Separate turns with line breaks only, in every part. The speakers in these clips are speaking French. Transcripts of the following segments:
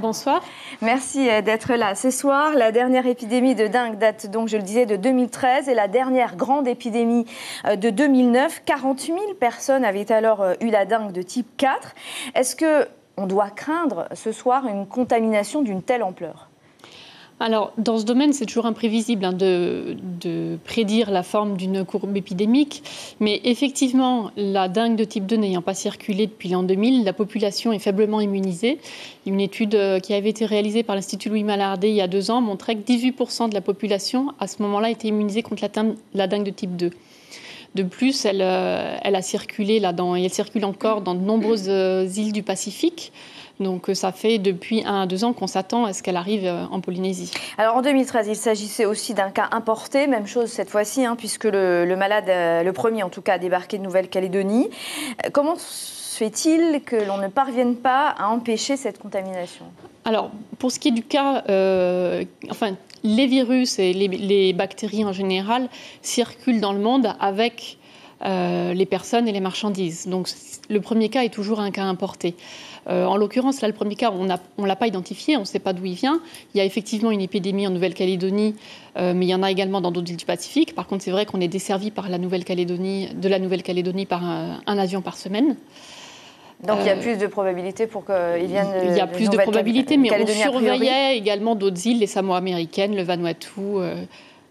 bonsoir.
Merci d'être là ce soir. La dernière épidémie de dengue date donc, je le disais, de 2013 et la dernière grande épidémie de 2009. 40 000 personnes avaient alors eu la dengue de type 4. Est-ce qu'on doit craindre ce soir une contamination d'une telle ampleur ?
Alors, dans ce domaine, c'est toujours imprévisible de prédire la forme d'une courbe épidémique. Mais effectivement, la dengue de type 2 n'ayant pas circulé depuis l'an 2000, la population est faiblement immunisée. Une étude qui avait été réalisée par l'Institut Louis Malardé il y a 2 ans montrait que 18% de la population, à ce moment-là, était immunisée contre la dengue de type 2. De plus, elle a circulé et elle circule encore dans de nombreuses îles du Pacifique. Donc ça fait depuis 1 à 2 ans qu'on s'attend à ce qu'elle arrive en Polynésie.
Alors en 2013, il s'agissait aussi d'un cas importé, même chose cette fois-ci, puisque le malade, le premier en tout cas, a débarqué de Nouvelle-Calédonie. Comment se fait-il que l'on ne parvienne pas à empêcher cette contamination ? Alors,
pour ce qui est du cas, les virus et les bactéries en général circulent dans le monde avec les personnes et les marchandises. Donc le premier cas est toujours un cas importé. En l'occurrence, là, le premier cas, on ne l'a pas identifié, on ne sait pas d'où il vient. Il y a effectivement une épidémie en Nouvelle-Calédonie, mais il y en a également dans d'autres îles du Pacifique. Par contre, c'est vrai qu'on est desservi par de la Nouvelle-Calédonie par un avion par semaine.
Donc il y a plus de probabilités pour qu'il vienne de
Il y a plus de probabilités, mais on surveillait également d'autres îles, les Samoa américaines, le Vanuatu.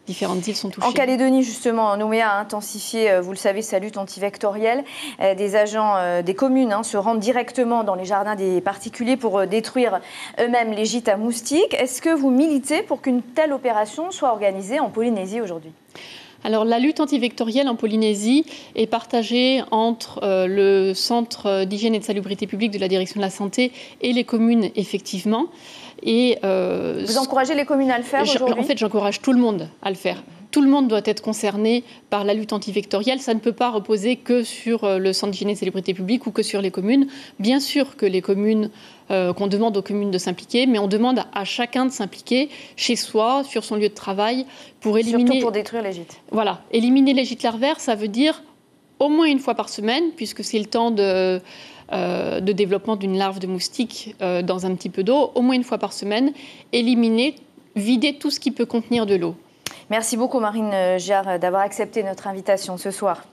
Différentes îles sont touchées.
En Calédonie, justement, Nouméa a intensifié, vous le savez, sa lutte antivectorielle. Des agents des communes se rendent directement dans les jardins des particuliers pour détruire eux-mêmes les gîtes à moustiques. Est-ce que vous militez pour qu'une telle opération soit organisée en Polynésie aujourd'hui ?
Alors, la lutte antivectorielle en Polynésie est partagée entre le Centre d'hygiène et de salubrité publique de la Direction de la Santé et les communes, effectivement.
Vous encouragez les communes à le faire aujourd'hui ?
En fait, j'encourage tout le monde à le faire. Tout le monde doit être concerné par la lutte antivectorielle. Ça ne peut pas reposer que sur le Centre d'hygiène et de salubrité publique ou que sur les communes. Bien sûr que les communes, qu'on demande aux communes de s'impliquer, mais on demande à chacun de s'impliquer chez soi, sur son lieu de travail, pour éliminer...
Surtout pour détruire les gîtes.
Voilà. Éliminer les gîtes larvaires, ça veut dire au moins une fois par semaine, puisque c'est le temps de développement d'une larve de moustique dans un petit peu d'eau, au moins une fois par semaine, éliminer, vider tout ce qui peut contenir de l'eau.
Merci beaucoup Marine Giard d'avoir accepté notre invitation ce soir.